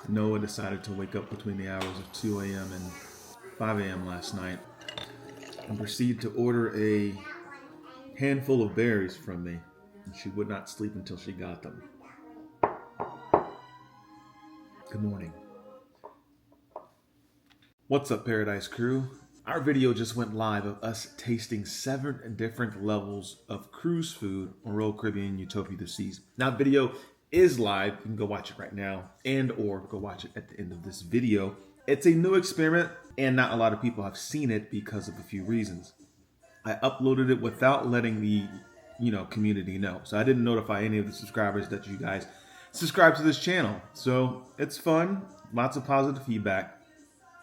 Noah decided to wake up between the hours of 2 a.m. and 5 a.m. last night and proceeded to order a handful of berries from me. And she would not sleep until she got them. Good morning. What's up, Paradise Crew? Our video just went live of us tasting 7 different levels of cruise food on Royal Caribbean Utopia of the Seas. Now, the video is live. You can go watch it right now and or go watch it at the end of this video. It's a new experiment and not a lot of people have seen it because of a few reasons. I uploaded it without letting the community know. So I didn't notify any of the subscribers that you guys subscribe to this channel. So it's fun, lots of positive feedback,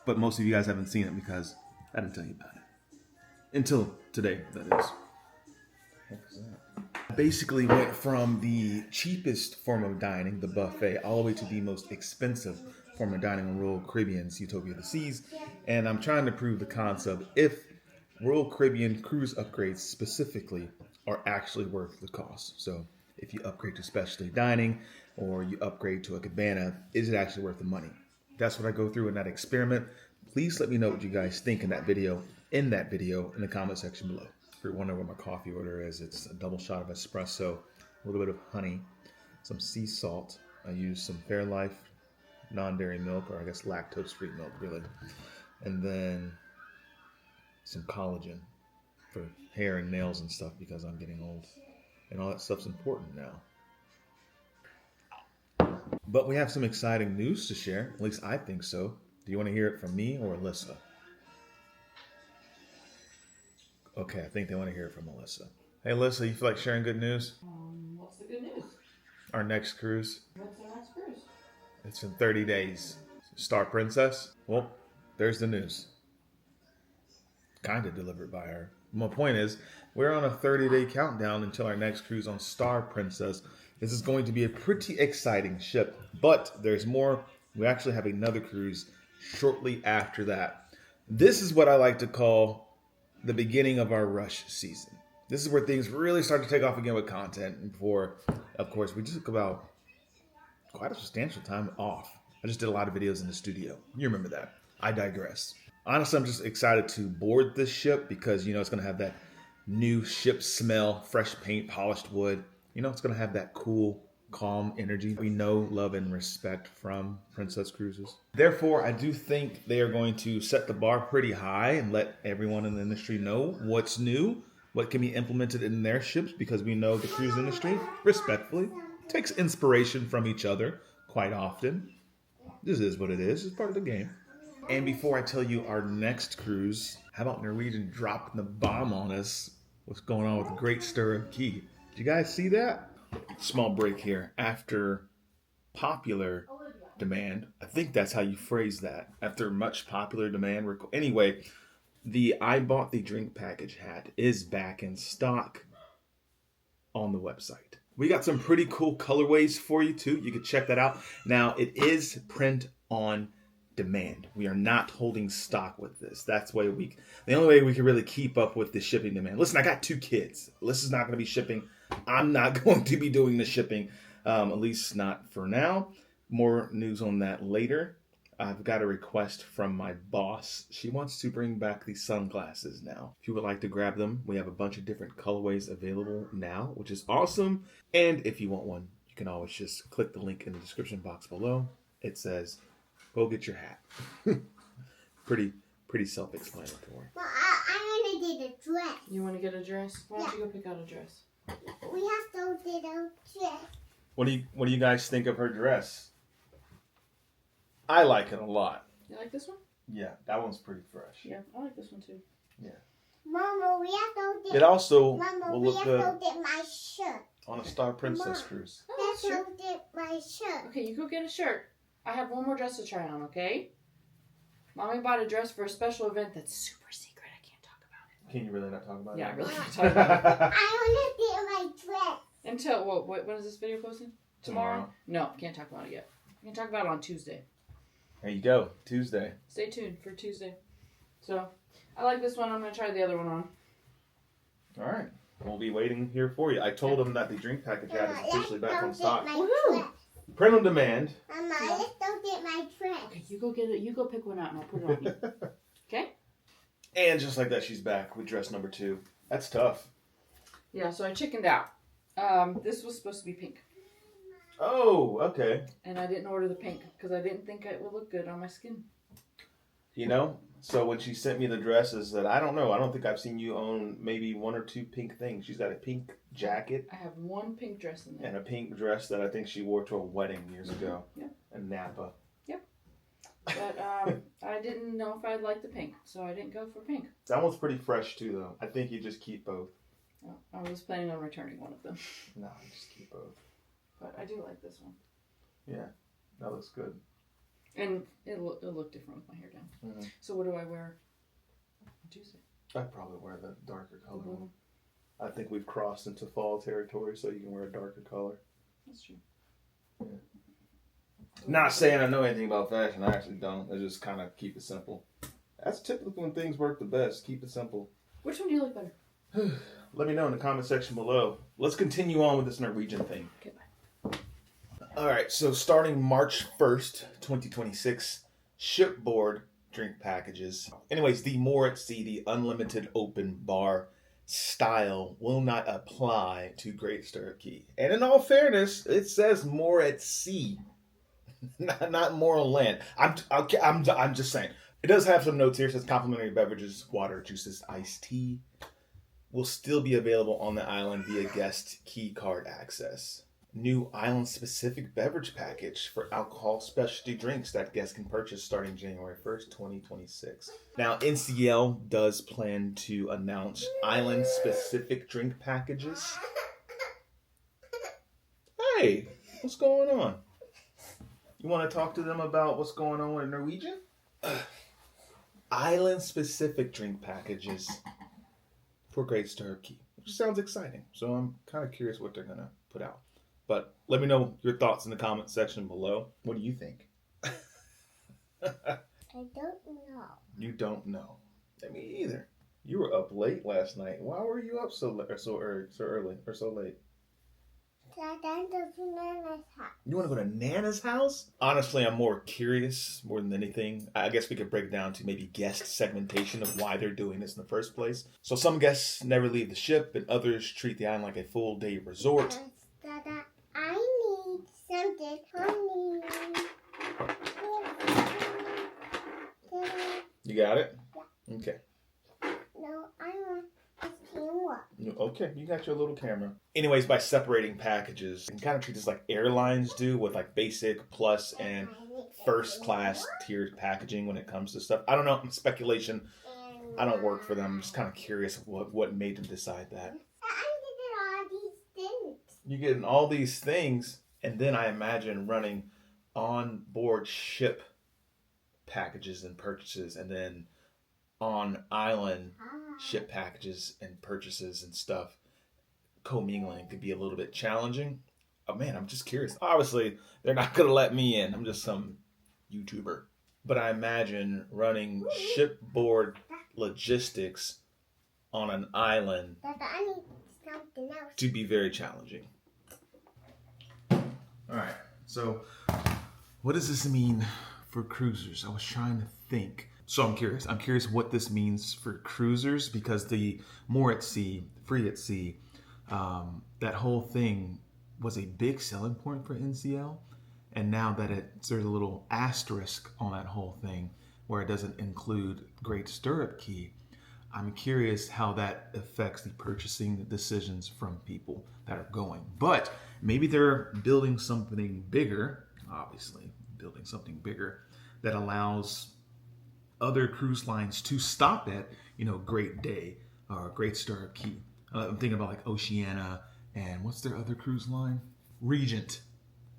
but most of you guys haven't seen it because I didn't tell you about it. Until today, that is. What the heck is that? I basically went from the cheapest form of dining, the buffet, all the way to the most expensive form of dining on Royal Caribbean's Utopia of the Seas. And I'm trying to prove the concept if Royal Caribbean cruise upgrades specifically are actually worth the cost. So if you upgrade to specialty dining or you upgrade to a cabana, is it actually worth the money? That's what I go through in that experiment. Please let me know what you guys think in that video in the comment section below. If you're wondering what my coffee order is, it's a double shot of espresso, a little bit of honey, some sea salt. I use some Fairlife non-dairy milk, or I guess lactose-free milk, really. And then some collagen for hair and nails and stuff because I'm getting old. And all that stuff's important now. But we have some exciting news to share. At least I think so. Do you want to hear it from me or Alyssa? Okay, I think they want to hear it from Alyssa. Hey, Alyssa, you feel like sharing good news? What's the good news? Our next cruise. What's our next cruise? It's in 30 days. Star Princess? Well, there's the news. Kind of delivered by her. My point is, we're on a 30-day countdown until our next cruise on Star Princess. This is going to be a pretty exciting ship, but there's more. We actually have another cruise shortly after that. This is what I like to call the beginning of our rush season. This is where things really start to take off again with content. And before, of course, we just took about quite a substantial time off. I just did a lot of videos in the studio. You remember that. I digress. Honestly, I'm just excited to board this ship because, it's going to have that new ship smell, fresh paint, polished wood. It's going to have that cool, calm energy we know, love, and respect from Princess Cruises. Therefore, I do think they are going to set the bar pretty high and let everyone in the industry know what's new, what can be implemented in their ships, because we know the cruise industry, respectfully, takes inspiration from each other quite often. This is what it is. It's part of the game. And before I tell you our next cruise, how about Norwegian dropping the bomb on us? What's going on with the Great Stirrup Cay? Did you guys see that? Small break here. After popular demand, I think that's how you phrase that. After much popular demand. Anyway, the I Bought the Drink Package hat is back in stock on the website. We got some pretty cool colorways for you too. You can check that out. Now, it is print on demand. We are not holding stock with this. That's the only way we can really keep up with the shipping demand. Listen, I got 2 kids. Alyssa's not going to be shipping. I'm not going to be doing the shipping, at least not for now. More news on that later. I've got a request from my boss. She wants to bring back the sunglasses now. If you would like to grab them, we have a bunch of different colorways available now, which is awesome. And if you want one, you can always just click the link in the description box below. It says, go get your hat. Pretty self-explanatory. Well, I want to get a dress. You want to get a dress? Why don't you go pick out a dress? We have to get a dress. What do you guys think of her dress? I like it a lot. You like this one? Yeah, that one's pretty fresh. Yeah, I like this one too. Yeah. Mama, we have to get. It also Mama, will we look have good to get my shirt. on a Star Princess Mom. cruise. Oh, Let's sure. go get my shirt. Okay, you go get a shirt. I have one more dress to try on, okay? Mommy bought a dress for a special event that's super secret. I can't talk about it. Can you really not talk about Yeah, I it? really can't talk about it. I want to get my dress. Until, when is this video posted? Tomorrow? No, can't talk about it yet. I can talk about it on Tuesday. There you go. Tuesday. Stay tuned for Tuesday. So, I like this one. I'm going to try the other one on. All right. We'll be waiting here for you. I told them that the drink package ad is officially back on stock. Woohoo! Print on demand. Mama, let's go get my you go get it. You go pick one out, and I'll put it on you. Okay? And just like that, she's back with dress number 2. That's tough. Yeah. So I chickened out. This was supposed to be pink, Oh, okay. and I didn't order the pink because I didn't think it would look good on my skin. You know, so when she sent me the dresses, that I don't know. I don't think I've seen you own maybe 1 or 2 pink things. She's got a pink jacket I have one pink dress in there. and a pink dress that I think she wore to a wedding years ago. Yep. In Napa. But I didn't know if I'd like the pink, so I didn't go for pink. That one's pretty fresh too, though. I think you just keep both. I was planning on returning one of them, No, you just keep both. but I do like this one, Yeah, that looks good. and it'll look different with my hair down. Mhm. So what do I wear on Tuesday? I'd probably wear the darker color Blue. one. I think we've crossed into fall territory, so you can wear a darker color. That's true. Yeah. Not saying I know anything about fashion. I actually don't. I just kind of keep it simple. That's typically when things work the best. Keep it simple. Which one do you like better? Let me know in the comment section below. Let's continue on with this Norwegian thing. Okay, bye. All right, so starting March 1st, 2026, shipboard drink packages. Anyways, the More at Sea, the unlimited open bar style will not apply to Great Stirrup Cay. And in all fairness, it says More at Sea, not more on land. I'm just saying. It does have some notes here. It says complimentary beverages, water, juices, iced tea will still be available on the island via guest key card access. New island-specific beverage package for alcohol specialty drinks that guests can purchase starting January 1st, 2026. Now, NCL does plan to announce island-specific drink packages. Hey, what's going on? You want to talk to them about what's going on with Norwegian? Island-specific drink packages for Great Stirrup Cay, which sounds exciting. So I'm kind of curious what they're going to put out. But let me know your thoughts in the comment section below. What do you think? I don't know. You don't know. Me either. You were up late last night. Why were you up so early or so late? You want to go to Nana's house? Honestly, I'm more curious more than anything. I guess we could break it down to maybe guest segmentation of why they're doing this in the first place. So some guests never leave the ship, and others treat the island like a full day resort. I need something, honey. You got it? Okay. No, I want a camera. Okay, you got your little camera. Anyways, by separating packages, you can kind of treat this like airlines do with like basic, plus, and first class tiered packaging when it comes to stuff. I don't know, speculation. I don't work for them. I'm just kind of curious of what made them decide that. I'm getting all these things. You're getting all these things, and then I imagine running on board ship packages and purchases, and then on island ship packages and purchases and stuff. Commingling could be a little bit challenging. Oh man, I'm just curious. Obviously, they're not going to let me in. I'm just some YouTuber. But I imagine running shipboard logistics on an island I need something else. to be very challenging. All right, so what does this mean for cruisers? I was trying to think. So I'm curious. I'm curious what this means for cruisers, because the More at Sea, Free at Sea, that whole thing was a big selling point for NCL. And now that there's a little asterisk on that whole thing where it doesn't include Great Stirrup Cay, I'm curious how that affects the purchasing decisions from people that are going. But maybe they're building something bigger, obviously, building something bigger that allows other cruise lines to stop at, Great Day or Great Stirrup Cay. I'm thinking about like Oceania and what's their other cruise line? Regent.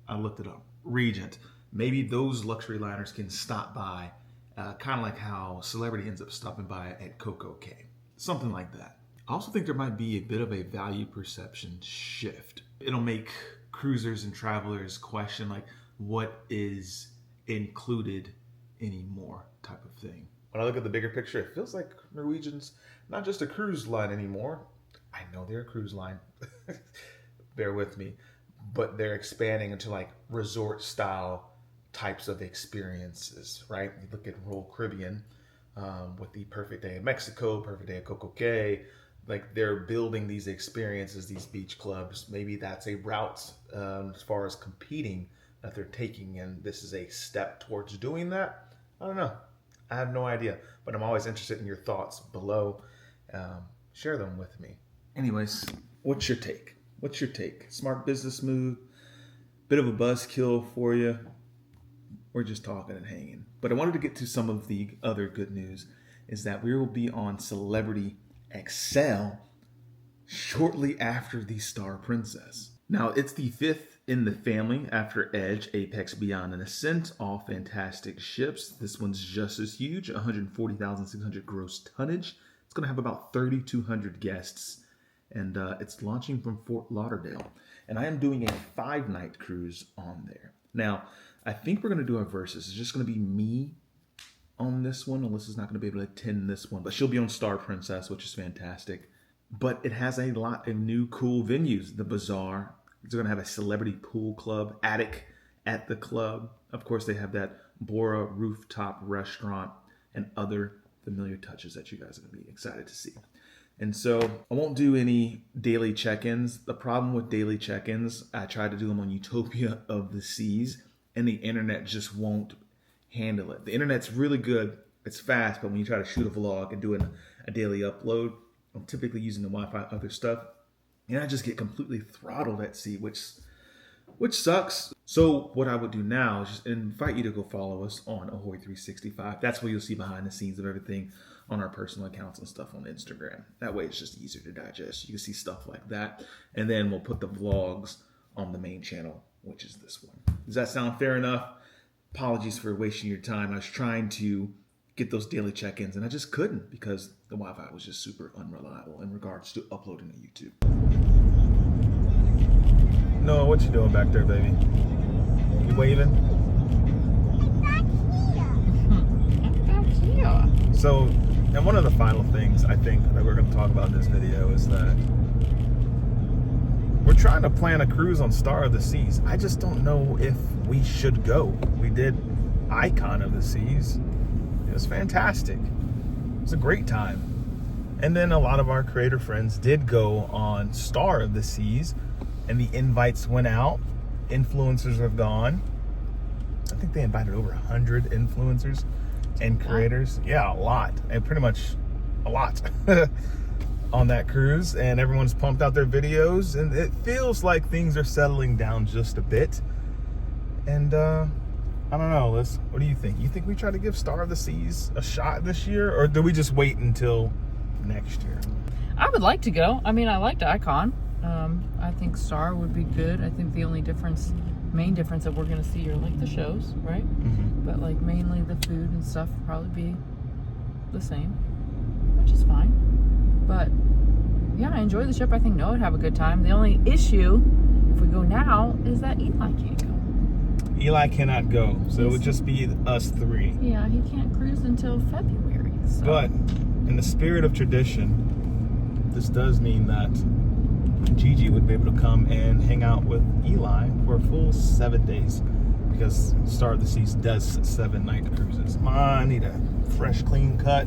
I looked it up. Regent. Maybe those luxury liners can stop by, kind of like how Celebrity ends up stopping by at Coco Cay. Something like that. I also think there might be a bit of a value perception shift. It'll make cruisers and travelers question like what is included anymore type of thing. When I look at the bigger picture, it feels like Norwegian's not just a cruise line anymore. I know they're a cruise line. Bear with me. But they're expanding into like resort style types of experiences, right? You look at Royal Caribbean with the Perfect Day in Mexico, Perfect Day at Coco Cay. Like, they're building these experiences, these beach clubs. Maybe that's a route as far as competing that they're taking, and this is a step towards doing that. I don't know. I have no idea, but I'm always interested in your thoughts below. Share them with me. Anyways, what's your take? What's your take? Smart business move? Bit of a buzzkill for you? We're just talking and hanging. But I wanted to get to some of the other good news, is that we will be on Celebrity XL shortly after the Star Princess. Now, it's the 5th in the family after Edge, Apex, Beyond, and Ascent, all fantastic ships. This one's just as huge, 140,600 gross tonnage. It's going to have about 3,200 guests, and it's launching from Fort Lauderdale. And I am doing a 5-night cruise on there. Now, I think we're going to do a versus. It's just going to be me on this one. Alyssa's not going to be able to attend this one, but she'll be on Star Princess, which is fantastic. But it has a lot of new cool venues. The Bazaar. They're going to have a celebrity pool club, attic at the club. Of course, they have that Bora rooftop restaurant and other familiar touches that you guys are going to be excited to see. And so I won't do any daily check-ins. The problem with daily check-ins, I tried to do them on Utopia of the Seas, and the internet just won't handle it. The internet's really good. It's fast, but when you try to shoot a vlog and do a daily upload, I'm typically using the Wi-Fi other stuff, and I just get completely throttled at sea, which sucks. So what I would do now is just invite you to go follow us on Ahoy365. That's where you'll see behind the scenes of everything on our personal accounts and stuff on Instagram. That way it's just easier to digest. You can see stuff like that. And then we'll put the vlogs on the main channel, which is this one. Does that sound fair enough? Apologies for wasting your time. I was trying to get those daily check-ins, and I just couldn't because the Wi-Fi was just super unreliable in regards to uploading to YouTube. Noah, what you doing back there, baby? You waving? Back here. So, and one of the final things I think that we're going to talk about in this video is that we're trying to plan a cruise on Star of the Seas. I just don't know if we should go. We did Icon of the Seas. It was fantastic. It was a great time. And then a lot of our creator friends did go on Star of the Seas, and the invites went out. Influencers have gone. I think they invited over 100 influencers and creators. Yeah, a lot. And pretty much a lot on that cruise. And everyone's pumped out their videos. And it feels like things are settling down just a bit. And I don't know, Liz, what do you think? You think we try to give Star of the Seas a shot this year? Or do we just wait until next year? I would like to go. I mean, I liked Icon. I think Star would be good. I think the only main difference that we're going to see are like the shows, right? Mm-hmm. But like mainly the food and stuff will probably be the same, which is fine. But yeah, I enjoy the ship. I think Noah would have a good time. The only issue, if we go now, is that Eli can't go. Eli cannot go, so it would just be us three. Yeah, he can't cruise until February. So. But in the spirit of tradition, this does mean that Gigi would be able to come and hang out with Eli for a full 7 days, because Star of the Seas does 7-night cruises. I need a fresh, clean cut,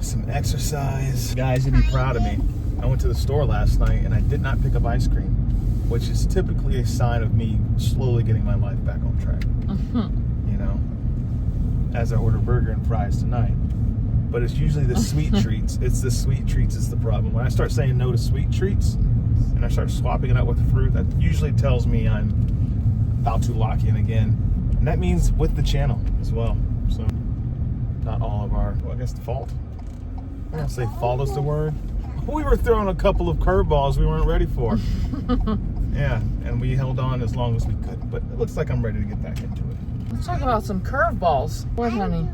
some exercise. Guys, you'd be proud of me. I went to the store last night and I did not pick up ice cream, which is typically a sign of me slowly getting my life back on track. Mm-hmm. You know, as I order burger and fries tonight. But it's usually the sweet treats. It's the sweet treats is the problem. When I start saying no to sweet treats and I start swapping it out with fruit, that usually tells me I'm about to lock in again. And that means with the channel as well. So not all of our, well, I guess the fault. I don't say fault is the word. We were throwing a couple of curveballs we weren't ready for. Yeah, and we held on as long as we could. But it looks like I'm ready to get back into it. Let's talk about some curveballs. What, honey?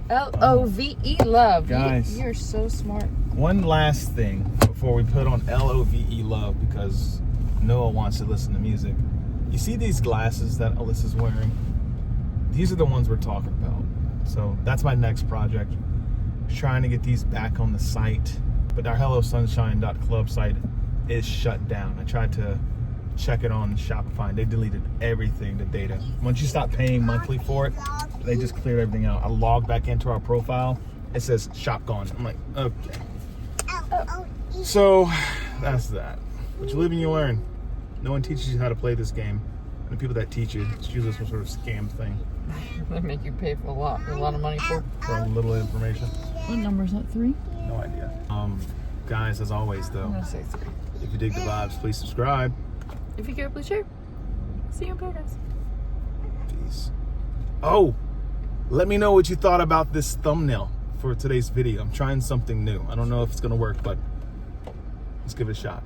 L-O-V-E love. Guys, you're so smart. One last thing before we put on L-O-V-E love, because Noah wants to listen to music. You see these glasses that Alyssa's wearing? These are the ones we're talking about. So that's my next project. Trying to get these back on the site, but our HelloSunshine.club site is shut down. I tried to check it on Shopify. They deleted everything, the data. Once you stop paying monthly for it, they just cleared everything out. I log back into our profile. It says shop gone. I'm like, okay. So that's that. But you live and you learn. No one teaches you how to play this game. And the people that teach you, it's usually some sort of scam thing. They make you pay for a lot of money for. For a little information. What number is that? 3? No idea. Guys, as always I'm though, gonna say 3. if you dig the vibes, please subscribe. If you care, please share. See you in paradise. Peace. Oh, let me know what you thought about this thumbnail for today's video. I'm trying something new. I don't know if it's gonna work, but let's give it a shot.